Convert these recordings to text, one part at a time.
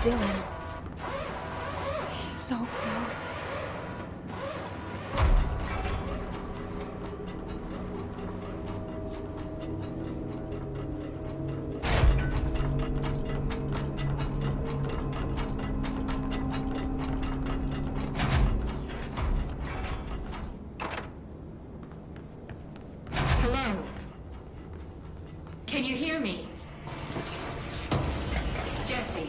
Dylan. He's so close. Hello? Can you hear me? Jesse.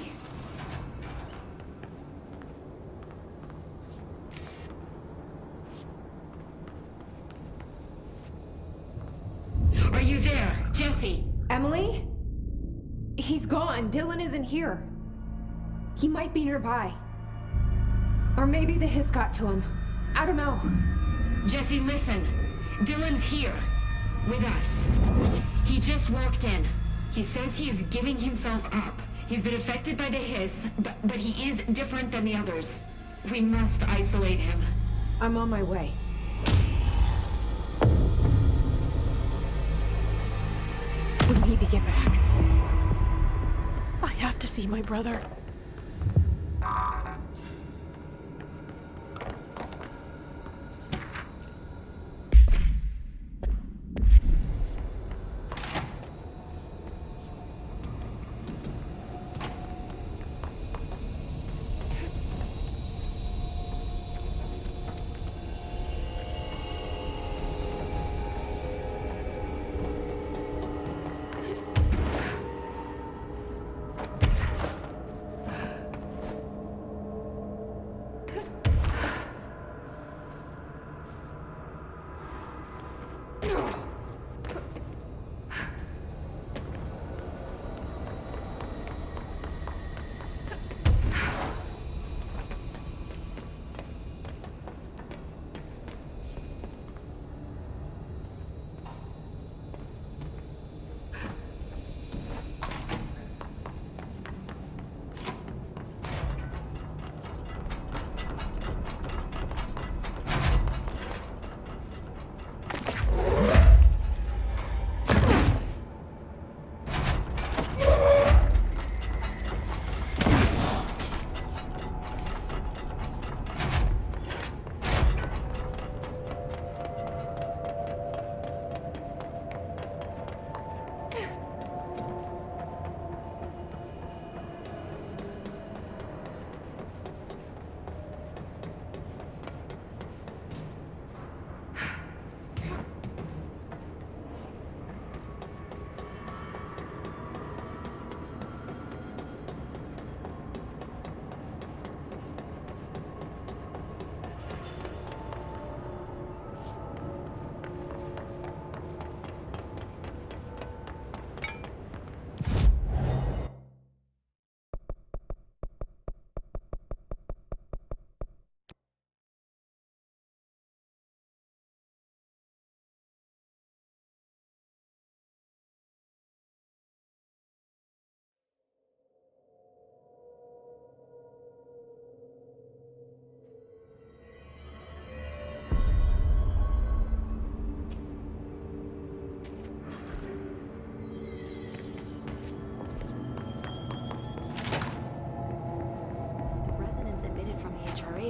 Are you there, Jesse? Emily? He's gone. Dylan isn't here. He might be nearby. Or maybe the hiss got to him. I don't know. Jesse, listen. Dylan's here. With us. He just walked in. He says he is giving himself up. He's been affected by the hiss, but he is different than the others. We must isolate him. I'm on my way. We need to get back. I have to see my brother.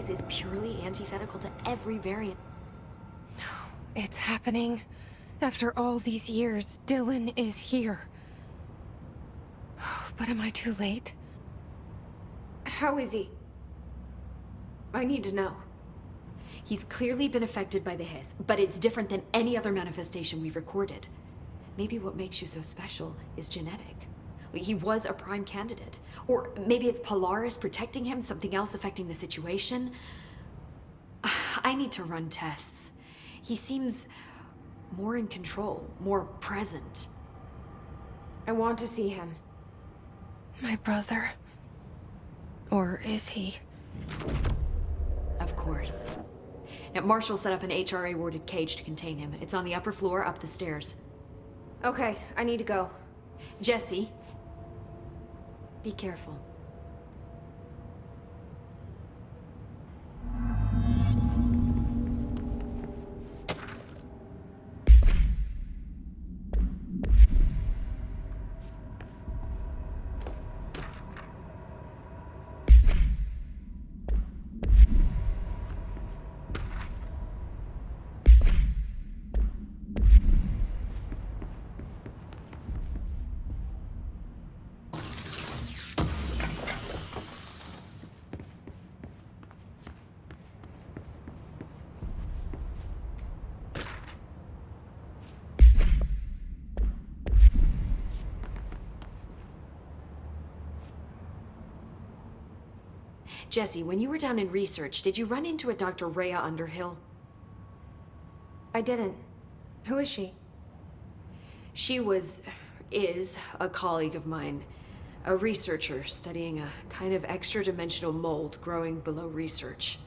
Is purely antithetical to every variant. It's happening. After all these years, Dylan is here. But am I too late? How is he? I need to know. He's clearly been affected by the hiss, but it's different than any other manifestation we've recorded. Maybe what makes you so special is genetic. He was a prime candidate. Or maybe it's Polaris protecting him, something else affecting the situation. I need to run tests. He seems more in control, more present. I want to see him. My brother. Or is he? Of course. Now, Marshall set up an HRA-warded cage to contain him. It's on the upper floor, up the stairs. Okay, I need to go. Jesse, be careful. Jesse, when you were down in research, did you run into a Dr. Rhea Underhill? I didn't. Who is she? She is a colleague of mine. A researcher studying a kind of extra-dimensional mold growing below research.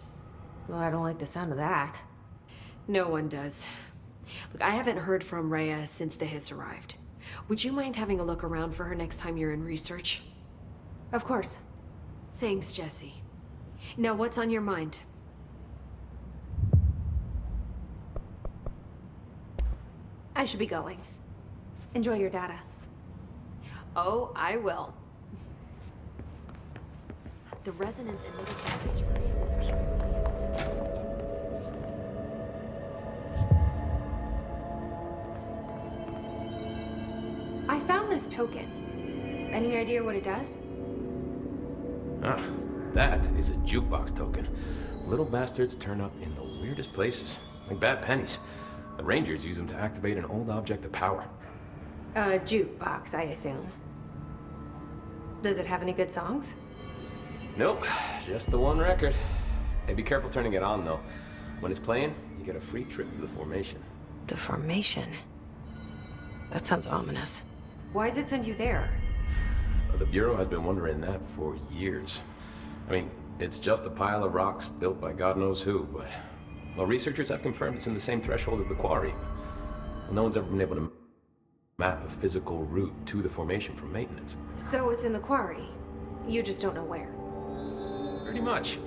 Well, I don't like the sound of that. No one does. Look, I haven't heard from Rhea since the Hiss arrived. Would you mind having a look around for her next time you're in research? Of course. Thanks, Jesse. Now, what's on your mind? I should be going. Enjoy your data. Oh, I will. The resonance emitted by creates is purely... I found this token. Any idea what it does? Ah, that is a jukebox token. Little bastards turn up in the weirdest places, like bad pennies. The Rangers use them to activate an old object of power. A jukebox, I assume. Does it have any good songs? Nope, just the one record. Hey, be careful turning it on, though. When it's playing, you get a free trip to the formation. The formation? That sounds ominous. Why does it send you there? The Bureau has been wondering that for years. I mean, it's just a pile of rocks built by God knows who, but... Well, researchers have confirmed it's in the same threshold as the quarry. No one's ever been able to map a physical route to the formation from maintenance. So it's in the quarry. You just don't know where. Pretty much.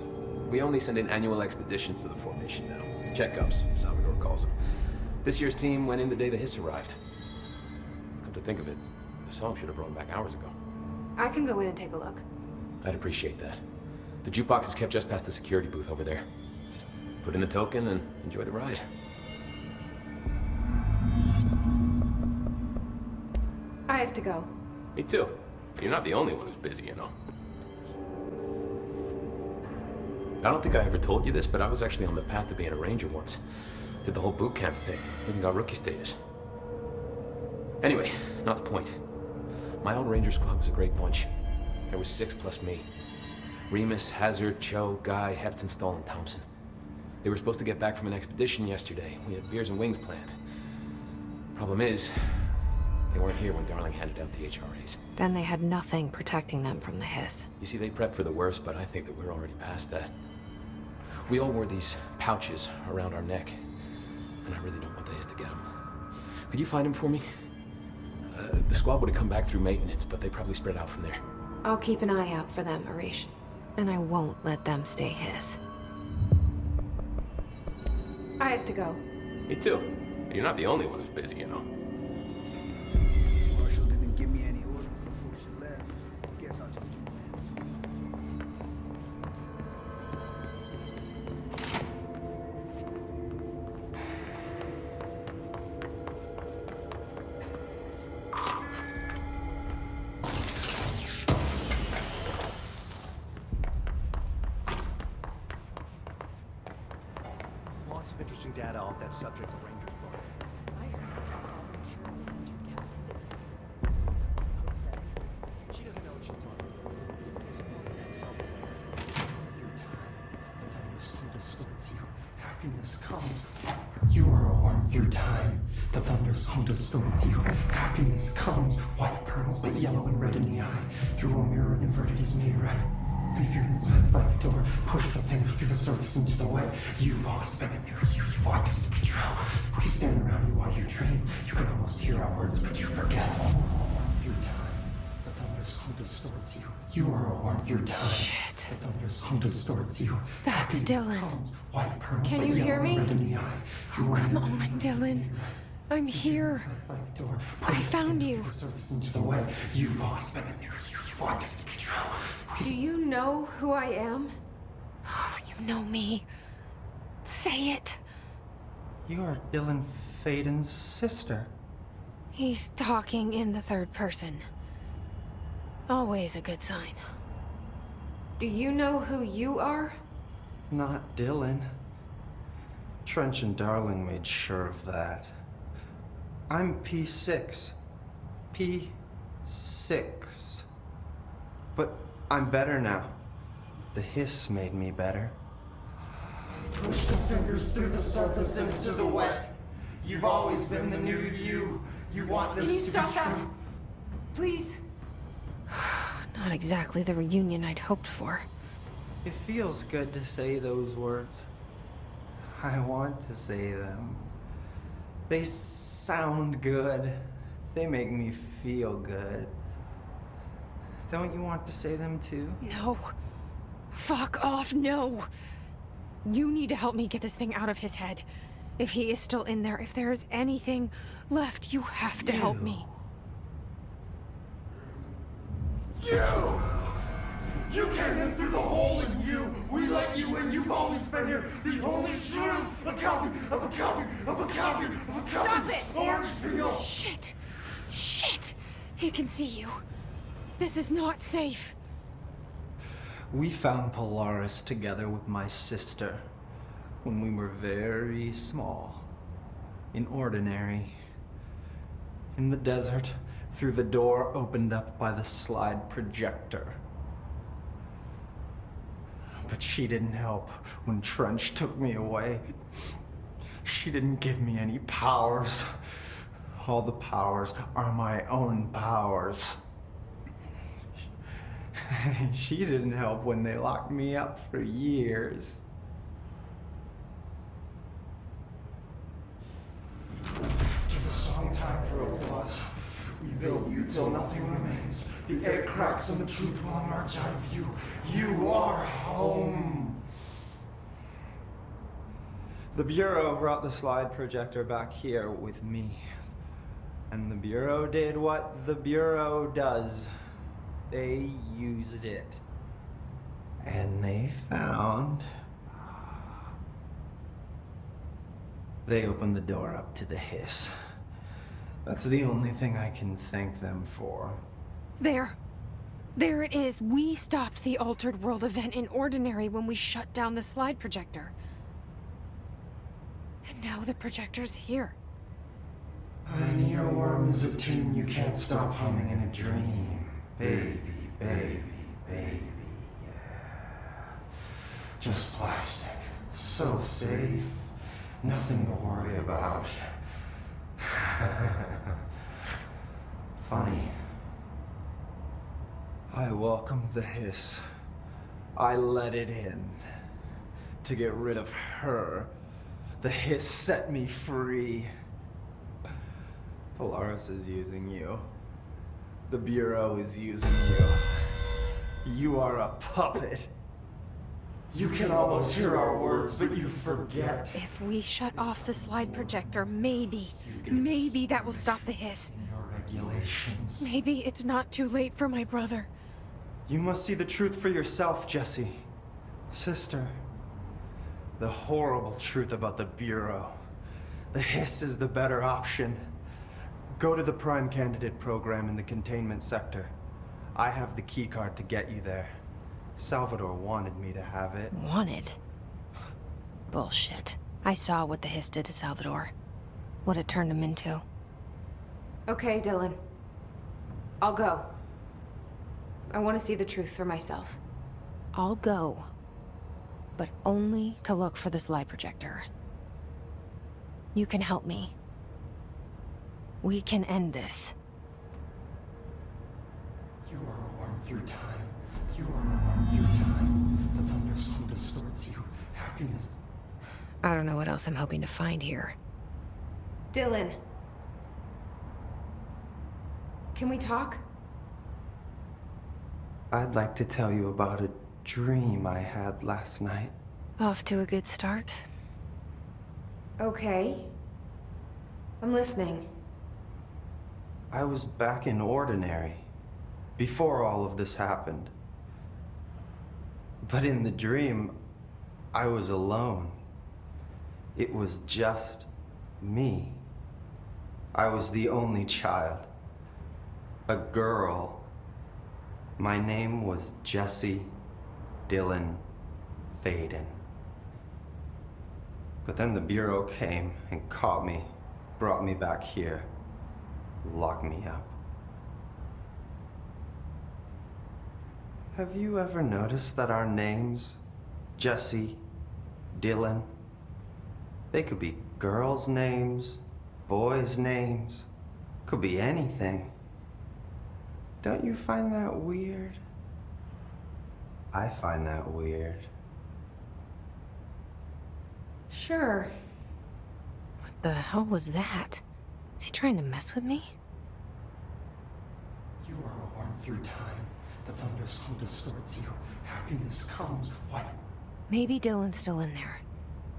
We only send in annual expeditions to the formation now. Checkups, Salvador calls them. This year's team went in the day the Hiss arrived. Come to think of it, the song should have brought them back hours ago. I can go in and take a look. I'd appreciate that. The jukebox is kept just past the security booth over there. Just put in the token and enjoy the ride. I have to go. Me too. You're not the only one who's busy, you know. I don't think I ever told you this, but I was actually on the path to being a ranger once. Did the whole boot camp thing, even got rookie status. Anyway, not the point. My old ranger squad was a great bunch. There was 6 plus me. Remus, Hazard, Cho, Guy, Heptonstall, and Thompson. They were supposed to get back from an expedition yesterday. We had beers and wings planned. Problem is, they weren't here when Darling handed out the HRAs. Then they had nothing protecting them from the Hiss. You see, they prepped for the worst, but I think that we're already past that. We all wore these pouches around our neck, and I really don't want the Hiss to get them. Could you find them for me? The squad would have come back through maintenance, but they probably spread out from there. I'll keep an eye out for them, Arish. And I won't let them stay Hiss. I have to go. Me too. You're not the only one who's busy, you know. Marshall didn't give me any orders before she left. Guess I'll just keep lots of interesting data off that subject the Rangers brought. I heard about the terrible Ranger captivity. That's what Pope said. She doesn't know what she's talking about. This morning at some point, through time, the thunders will distorts you. Happiness comes. You are a worm through time. The thunders will distorts you. Happiness comes. White pearls, but yellow and red in the eye. Through a mirror inverted is made right. Leave your insides by the door. Push the fingers through the surface into the wet. You've always been a new you. You want us to control. We stand around you while you train. You can almost hear our words, but you forget. Through time, the thunder's home distorts you. You are a worm through time. Shit. The thunder's home distorts you. That's Happiness Dylan. comes. White pearls, Can but you yellow hear and me? red in the eye. Through a Come mirror on, inverted is Dylan. made right. I'm Leave your here. insides by the door. I Push the found fingers you. through the surface into the wet. You've always been a new you. You want us to control. Do you know who I am? Oh, you know me. Say it. You are Dylan Faden's sister. He's talking in the third person. Always a good sign. Do you know who you are? Not Dylan. Trench and Darling made sure of that. I'm P6. P6. But I'm better now. The hiss made me better. Push the fingers through the surface into the wet. You've always been the new you. You want this Can you to stop be that? true. Please. Not exactly the reunion I'd hoped for. It feels good to say those words. I want to say them. They sound good. They make me feel good. Don't you want to say them too? No. Fuck off, no. You need to help me get this thing out of his head. If he is still in there, if there is anything left, you have to help me. You! You came in through the hole in you! We let you in! You've always been here! The only true! A copy of a copy of a copy of a copy! Stop it! Orange peel! Shit! Shit! He can see you. This is not safe. We found Polaris together with my sister when we were very small. In Ordinary. In the desert, through the door opened up by the slide projector. But she didn't help when Trench took me away. She didn't give me any powers. All the powers are my own powers. She didn't help when they locked me up for years. After the song Time for Applause, we build you till nothing remains. The egg cracks and the truth will emerge out of you. You are home. The Bureau brought the slide projector back here with me. And the Bureau did what the Bureau does. They used it. And they found... They opened the door up to the hiss. That's the only thing I can thank them for. There. There it is. We stopped the Altered World event in Ordinary when we shut down the slide projector. And now the projector's here. An earworm is a tune you can't stop humming in a dream. Baby, baby, baby, yeah. Just plastic. So safe. Nothing to worry about. Funny. I welcomed the hiss. I let it in. To get rid of her. The hiss set me free. Polaris is using you. The Bureau is using you. You are a puppet. You can almost hear our words, but you forget. If we shut off the slide projector, maybe that will stop the hiss. In your regulations. Maybe it's not too late for my brother. You must see the truth for yourself, Jesse. Sister. The horrible truth about the Bureau. The hiss is the better option. Go to the Prime Candidate program in the containment sector. I have the keycard to get you there. Salvador wanted me to have it. Wanted? Bullshit. I saw what the hiss did to Salvador. What it turned him into. Okay, Dylan. I'll go. I want to see the truth for myself. I'll go. But only to look for the slide projector. You can help me. We can end this. You are a worm through time. You are a worm through time. The thunderstorm distorts you. Happiness. I don't know what else I'm hoping to find here. Dylan. Can we talk? I'd like to tell you about a dream I had last night. Off to a good start. Okay. I'm listening. I was back in Ordinary, before all of this happened. But in the dream, I was alone. It was just me. I was the only child. A girl. My name was Jesse Dylan Faden. But then the Bureau came and caught me, brought me back here, locked me up. Have you ever noticed that our names, Jesse, Dylan, they could be girls' names, boys' names, could be anything. Don't you find that weird? I find that weird. Sure. What the hell was that? Is he trying to mess with me? You are a worm through time. The thunderstorm distorts you. Happiness comes. What? Maybe Dylan's still in there.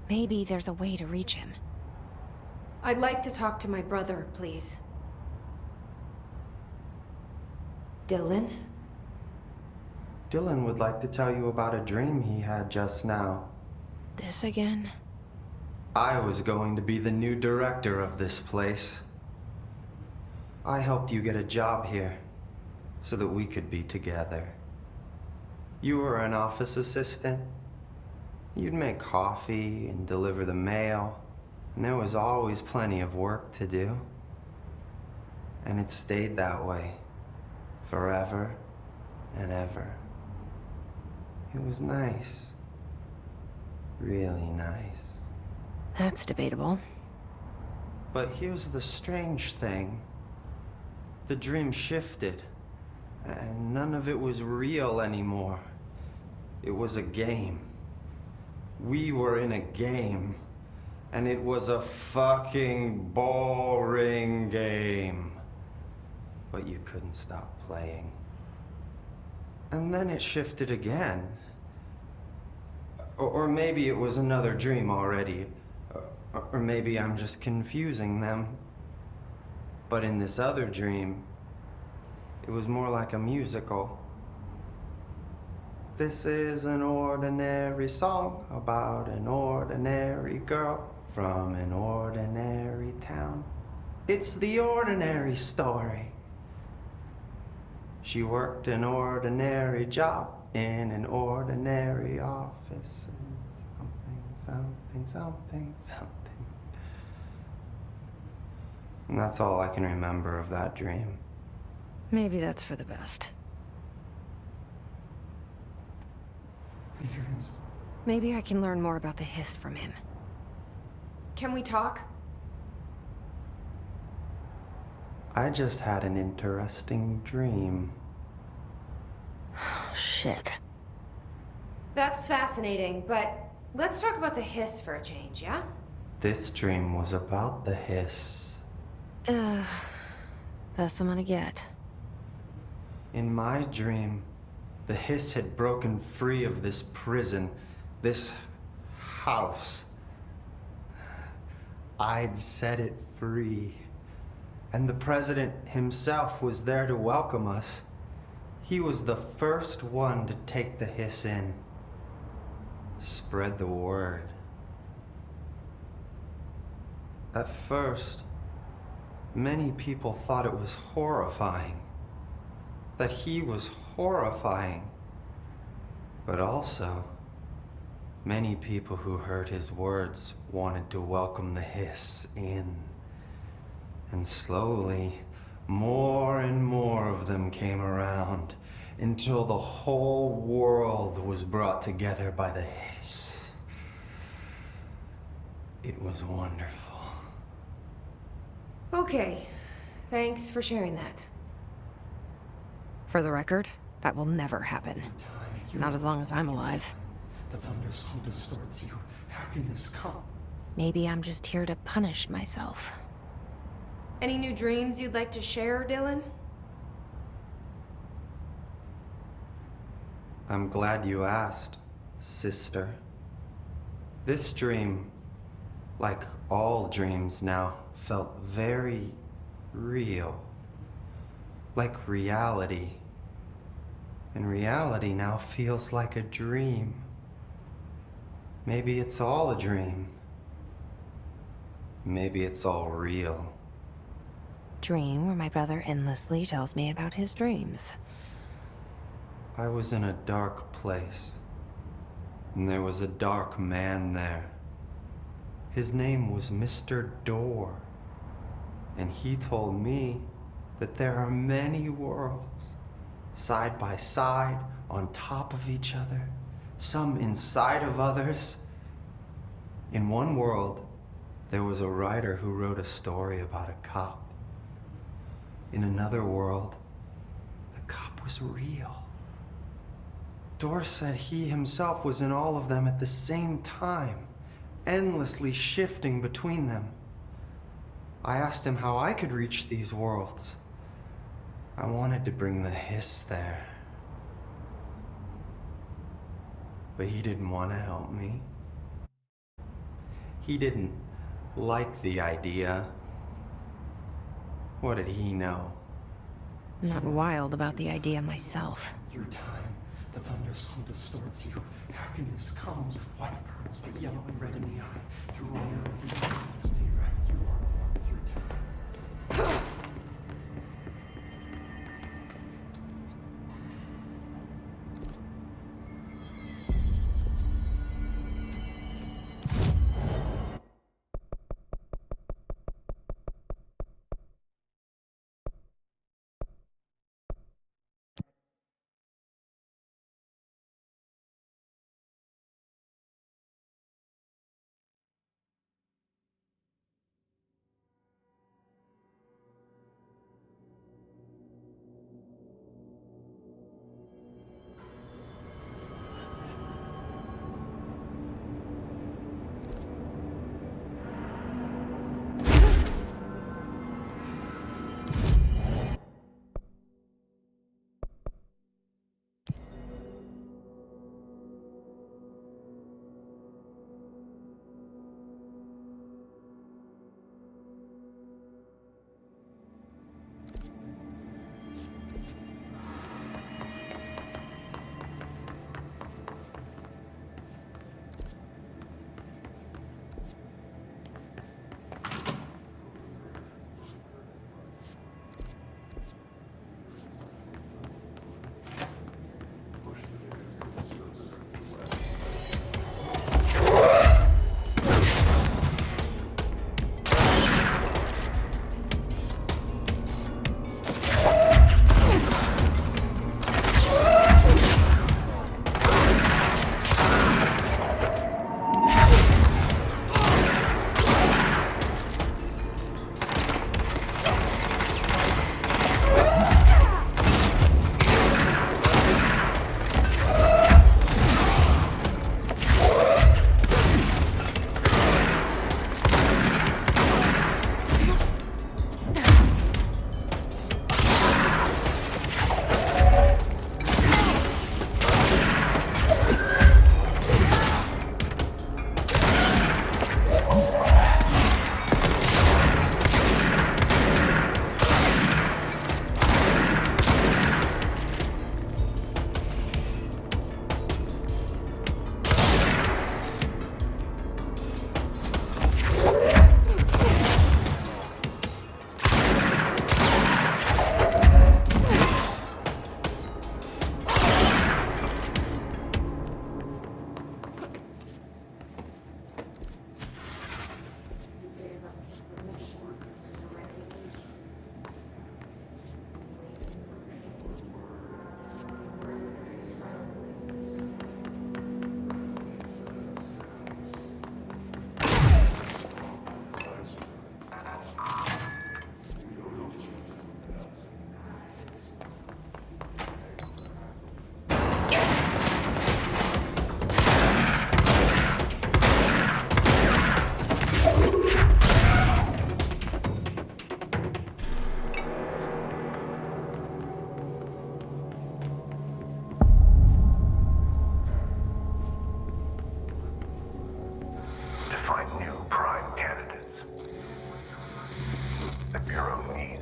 Maybe there's a way to reach him. I'd like to talk to my brother, please. Dylan? Dylan would like to tell you about a dream he had just now. This again? I was going to be the new director of this place. I helped you get a job here so that we could be together. You were an office assistant. You'd make coffee and deliver the mail, and there was always plenty of work to do. And it stayed that way, forever and ever. It was nice. Really nice. That's debatable. But here's the strange thing. The dream shifted, and none of it was real anymore. It was a game. We were in a game, and it was a fucking boring game. But you couldn't stop playing. And then it shifted again. Or maybe it was another dream already. Or maybe I'm just confusing them. But in this other dream, it was more like a musical. This is an ordinary song about an ordinary girl from an ordinary town. It's the ordinary story. She worked an ordinary job in an ordinary office. Something. And that's all I can remember of that dream. Maybe that's for the best. Leave your hands. Maybe I can learn more about the hiss from him. Can we talk? I just had an interesting dream. Shit. That's fascinating, but let's talk about the hiss for a change, yeah? This dream was about the hiss. Best I'm gonna get. In my dream, the hiss had broken free of this prison, this house. I'd set it free. And the president himself was there to welcome us. He was the first one to take the hiss in. Spread the word. At first, many people thought it was horrifying. That he was horrifying. But also, many people who heard his words wanted to welcome the hiss in. And slowly, more and more of them came around until the whole world was brought together by the hiss. It was wonderful. Okay. Thanks for sharing that. For the record, that will never happen. Not as long as I'm alive. The thunderstorm distorts you. Happiness comes. Maybe I'm just here to punish myself. Any new dreams you'd like to share, Dylan? I'm glad you asked, sister. This dream, like all dreams now, felt very real. Like reality. And reality now feels like a dream. Maybe it's all a dream. Maybe it's all real. Dream where my brother endlessly tells me about his dreams. I was in a dark place, and there was a dark man there. His name was Mr. Door, and he told me that there are many worlds, side by side, on top of each other, some inside of others. In one world, there was a writer who wrote a story about a cop. In another world, the cop was real. Dor said he himself was in all of them at the same time, endlessly shifting between them. I asked him how I could reach these worlds. I wanted to bring the hiss there. But he didn't want to help me. He didn't like the idea. What did he know? I'm not wild about the idea myself. Through time, the thunderstorm distorts you. Happiness comes with white pearls, but yellow and red in the eye. Through all your illusions, stay right. You are warm through time.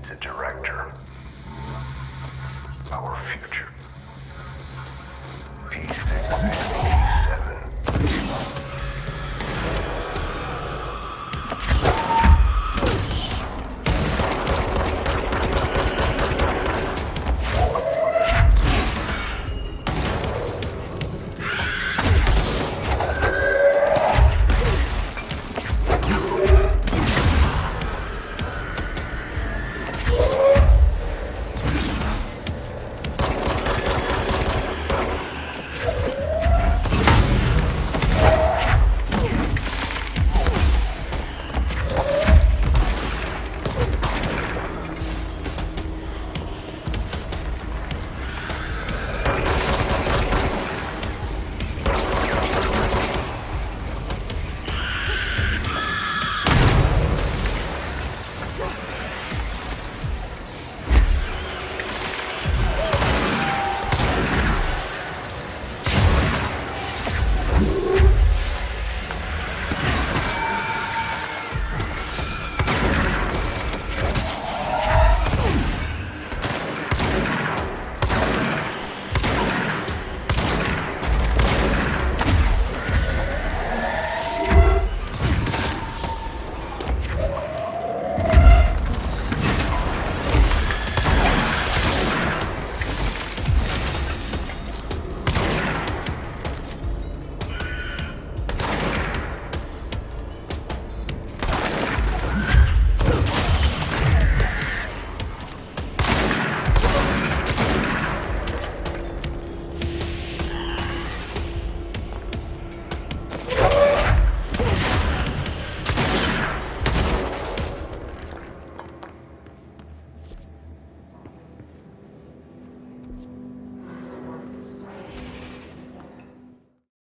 needs a director. Our future. P6.